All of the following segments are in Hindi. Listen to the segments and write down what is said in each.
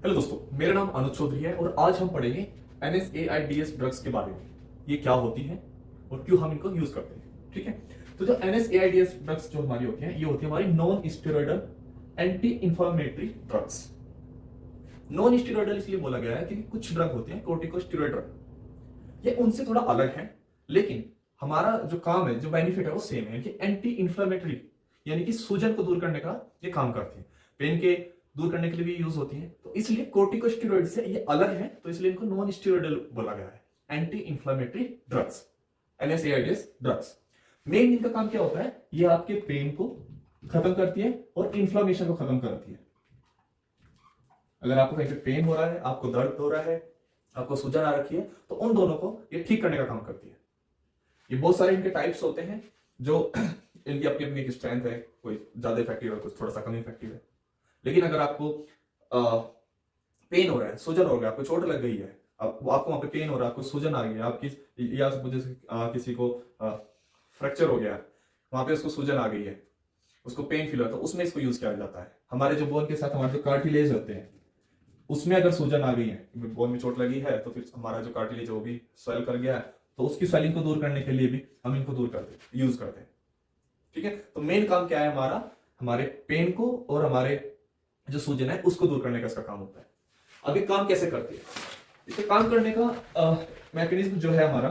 हेलो दोस्तों, मेरा नाम अनुज चौधरी है और आज हम पढ़ेंगे NSAIDs ड्रग्स के बारे में। ये क्या होती हैं और क्यों हम इनको यूज करते हैं। ठीक है, तो जो NSAIDs ड्रग्स जो हमारी होती हैं, ये होती है हमारी non steroidal anti inflammatory drugs. Non steroidal इसलिए बोला गया है क्योंकि कुछ ड्रग होते हैं कोर्टिकोस्टेरॉइड ड्रग, ये उनसे थोड़ा अलग है, लेकिन हमारा जो काम है, जो बेनिफिट है वो सेम है कि एंटी इंफ्लेमेटरी यानी कि सूजन को दूर करने का ये काम करती है, पेन के दूर करने के लिए भी यूज होती है। तो इसलिए कोर्टिकोस्टेरॉइड से ये अलग है, तो इसलिए इनको नॉन स्टेरॉइडल बोला गया है, anti inflammatory drugs, NSAIDs drugs. Main इनका काम क्या होता है, ये आपके पेन को खत्म करती है और इन्फ्लामेशन को खत्म करती है। अगर आपको कहीं पे पेन हो रहा है, आपको दर्द हो रहा है, आपको सूजन आ रखी है, तो उन दोनों को ये ठीक करने का काम करती है। ये बहुत सारे इनके टाइप्स होते हैं, जो इनकी अपनी अपनी एक स्ट्रेंथ है, कोई ज्यादा इफेक्टिव है, कुछ थोड़ा सा कम इफेक्टिव है। लेकिन अगर आपको पेन हो रहा है, सूजन हो गया, आपको चोट लग गई है, आपको वहां पे पेन हो रहा है, आपको सूजन आ गई है, आपकी या किसी को फ्रैक्चर हो गया, वहां पे उसको सूजन आ गई है, उसको पेन फील होता है, उसमें इसको यूज किया जाता है। हमारे जो बोन के साथ हमारे जो कार्टिलेज होते हैं, उसमें अगर सूजन आ गई है, बोन में चोट लगी है, तो फिर हमारा जो कार्टिलेज है वो भी स्वेल कर गया है, तो उसकी स्वेलिंग को दूर करने के लिए भी हम इनको दूर करते यूज करते हैं। ठीक है, तो मेन काम क्या है हमारा, हमारे पेन को और हमारे जो सूजन है उसको दूर करने का इसका काम होता है। अब ये काम कैसे करती है, इसके काम करने का मैकेनिज्म जो है हमारा,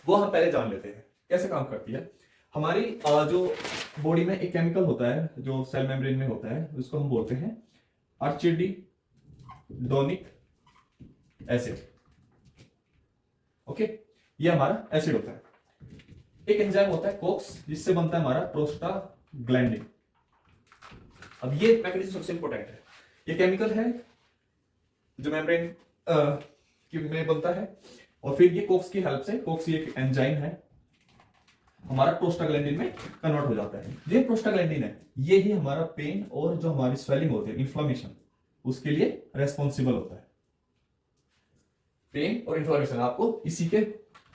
वो हम पहले जान लेते हैं कैसे काम करती है। हमारी जो बॉडी में एक केमिकल होता है जो सेल मेम्ब्रेन में होता है, उसको हम बोलते हैं अर्चिडोनिक एसिड। ओके, ये हमारा एसिड होता है। एक एंजाइम होता है कोक्स, जिससे बनता है हमारा प्रोस्टाग्लैंडिन। अब ये मैकेनिज्म सबसे इंपॉर्टेंट है। ये केमिकल है जो मेम्ब्रेन में बनता है, और फिर ये कोक्स की हेल्प से, कोक्स ये एक एंजाइम है, हमारा प्रोस्टाग्लैंडिन में कन्वर्ट हो जाता है। ये प्रोस्टाग्लैंडिन है, ये ही हमारा पेन और जो हमारी स्वेलिंग होती है, इन्फ्लामेशन, उसके लिए रेस्पॉन्सिबल होता है। पेन और इन्फ्लामेशन आपको इसी के,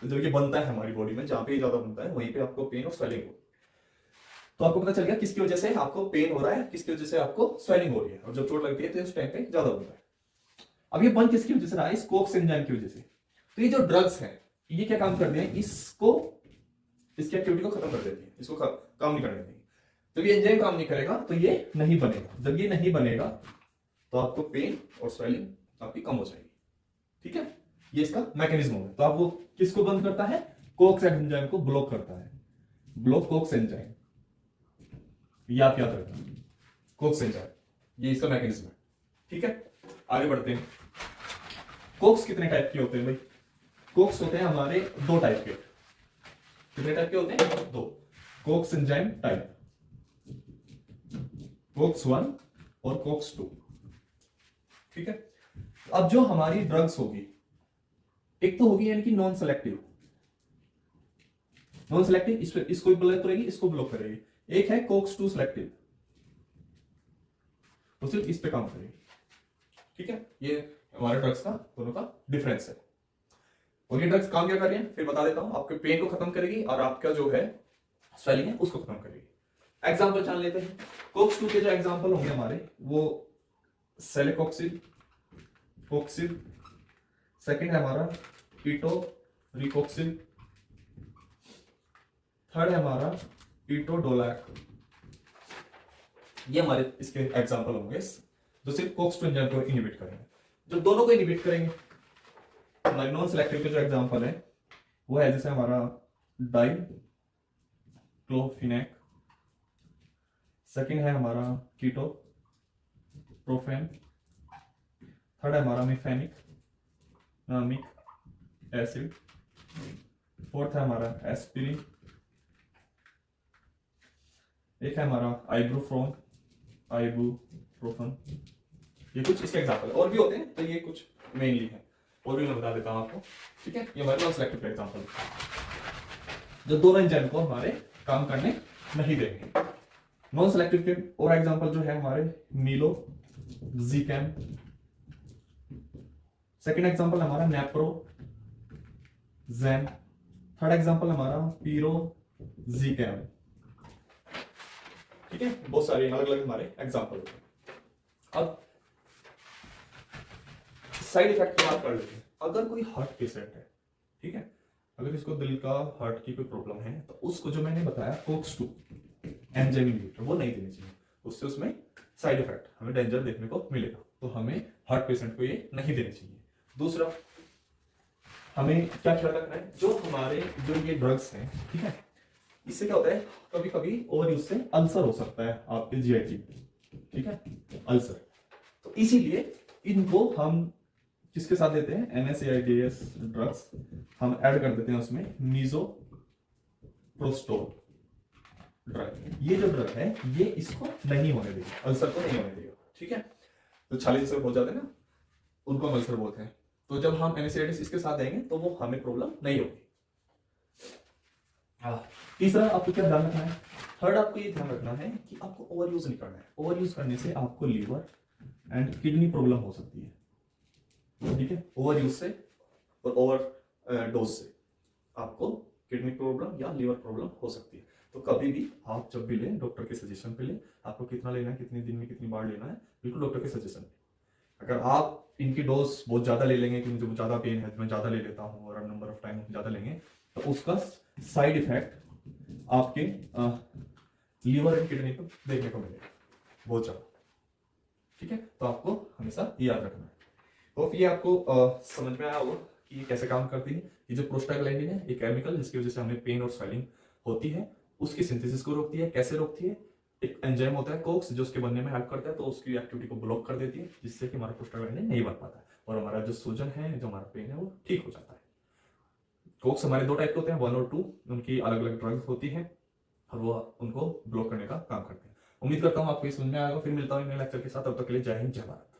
जो ये बनता है हमारी बॉडी में, जहां पे ज्यादा बनता है वहीं पे आपको पेन और स्वेलिंग हो। तो आपको पता चल गया किसकी वजह से आपको पेन हो रहा है, किसकी वजह से आपको स्वेलिंग हो रही है, और जब चोट लगती है तो उस टाइम पे ज्यादा बनता है। अब ये बन किसकी वजह से रहा है, इस कोक्स एंजाइम की वजह से। तो ये जो ड्रग्स हैं, ये क्या काम करते हैं, इसको, इसकी एक्टिविटी को खत्म कर देती है, इसको काम नहीं करने देती। जब ये एंजाइम काम नहीं करेगा तो ये नहीं बनेगा, जब ये नहीं बनेगा तो आपको पेन और स्वेलिंग आपकी कम हो जाएगी। ठीक है, ये इसका मैकेनिज्म है। तो आप वो किसको बंद करता है, कोक्स एंजाइम को ब्लॉक करता है, ब्लॉक कोक्स एंजाइम, ये आप याद रखना, कोक्स एंजाइम, ये इसका मैकेनिज्म है। ठीक है, आगे बढ़ते हैं। कोक्स कितने टाइप के होते हैं भाई, कोक्स होते हैं हमारे दो टाइप के। कितने टाइप के होते हैं, दो। कोक्स एंजाइम टाइप, कोक्स 1 और कोक्स 2। ठीक है, अब जो हमारी ड्रग्स होगी, एक तो होगी यानी कि नॉन सेलेक्टिव, नॉन सेलेक्टिव इसको ब्लॉक करेगी, इसको ब्लॉक करेगी। एक है कोक्स 2 सेलेक्टिव, तो सिर्फ इस पे काम करेगी। ठीक है, ये हमारे ड्रग्स का दोनों का डिफरेंस है। और ये ड्रग्स काम क्या कर रही है फिर बता देता हूं। आपके पेन को खत्म करेगी और आपका जो है स्वेलिंग है उसको खत्म करेगी। एग्जांपल जान लेते हैं। कोक्स 2 के जो एग्जांपल होंगे हमारे, वो सेलेकॉक्सिल, कोक्सिल, सेकंड है हमारा ईटोरिकोक्सिल, थर्ड है हमारा ईटोडोलैक। ये हमारे इसके एग्जांपल होंगे जो सिर्फ कोक्स 2 एंजाइम को इनहिबिट करेंगे। जो दोनों को इनहिबिट करेंगे, हमारे नॉन सेलेक्टिव के जो एग्जांपल है वो है जैसे हमारा डाइक्लोफिनेक, सेकंड है हमारा कीटोप्रोफेन, थर्ड है हमारा मिफेनिक एसिड, फोर्थ है हमारा एस्पिरिन, एक है हमारा आइबुप्रोफन। ये कुछ इसके एग्जांपल, और भी होते हैं, तो ये कुछ मेनली है, और भी मैं बता देता हूं आपको। ठीक है, ये हमारे नॉन सेलेक्टिव एग्जांपल, जो दोनों एंजाइम को हमारे काम करने नहीं देंगे। नॉन सेलेक्टिव के और एग्जांपल जो है हमारे मीलोक्सिकैम, सेकंड एग्जांपल हमारा नेप्रोजेन, थर्ड एग्जांपल हमारा पिरोजिकैम। ठीक है, बहुत सारे अलग अलग हमारे एग्जांपल। अब साइड इफेक्ट की बात कर लेते हैं। अगर कोई हार्ट पेशेंट है, ठीक है, अगर इसको दिल का हार्ट की कोई प्रॉब्लम है तो उसको जो मैंने बताया कोक्स 2 एंजाइम इनहिबिटर वो नहीं देनी चाहिए, उससे उसमें साइड इफेक्ट हमें डेंजर देखने को मिलेगा, तो हमें हार्ट पेशेंट को ये नहीं देनी चाहिए। दूसरा हमें क्या ख्याल रखना है, जो हमारे जो ये ड्रग्स हैं, ठीक है, इससे क्या होता है कभी कभी ओवर यूज से अल्सर हो सकता है आपके जीआईटी, ठीक है, अल्सर। तो इसीलिए इनको हम किसके साथ देते हैं, NSAIDs ड्रग्स हम ऐड कर देते हैं उसमें मीजोप्रोस्टोल ड्रग। ये जो ड्रग है ये इसको नहीं होने देगा, अल्सर को नहीं होने देगा, ठीक है। तो छाली से हो जाते हैं ना, उनको हम अल्सर बोलते हैं। तो जब हम NSAIDs इसके साथ देंगे तो वो हमें प्रॉब्लम नहीं होगी। तीसरा आपको क्या ध्यान रखना है, थर्ड आपको ये ध्यान रखना है कि आपको ओवर यूज नहीं करना है। ओवर यूज करने से आपको लीवर एंड किडनी प्रॉब्लम हो सकती है, ठीक है। ओवर यूज से और ओवर डोज से आपको किडनी प्रॉब्लम या लीवर प्रॉब्लम हो सकती है। तो कभी भी आप जब भी लें डॉक्टर के सजेशन पे लें, आपको कितना लेना है, कितने दिन में कितनी बार लेना है, बिल्कुल डॉक्टर के सजेशन पे। अगर आप इनकी डोज बहुत ज़्यादा ले लेंगे कि मुझे ज़्यादा पेन है, मैं ज़्यादा ले लेता हूँ और नंबर ऑफ टाइम ज़्यादा लेंगे, तो उसका साइड इफेक्ट आपके लीवर एंड किडनी पर देखने को मिलेगा बहुत ज़्यादा, ठीक है। तो आपको हमेशा याद रखना है। तो ये आपको समझ में आया होगा कि ये कैसे काम करती है। ये जो प्रोस्टाग्लैंडिन है, ये केमिकल जिसकी वजह से हमें पेन और स्वेलिंग होती है, उसकी सिंथेसिस को रोकती है। कैसे रोकती है, एक एंजाइम होता है कोक्स जो उसके बनने में हेल्प करता है, तो उसकी एक्टिविटी को ब्लॉक कर देती है, जिससे कि हमारा प्रोस्टाग्लैंडिन नहीं बन पाता है और हमारा जो सूजन है, जो हमारा पेन है, वो ठीक हो जाता है। कोक्स हमारे दो टाइप के होते हैं, 1 और 2, उनकी अलग अलग ड्रग्स होती है और वो उनको ब्लॉक करने का काम करते हैं। उम्मीद करता हूँ आपको ये समझ में आएगा। फिर मिलता हूँ नए लेक्चर के साथ, तब तक के लिए जय हिंद जय भारत।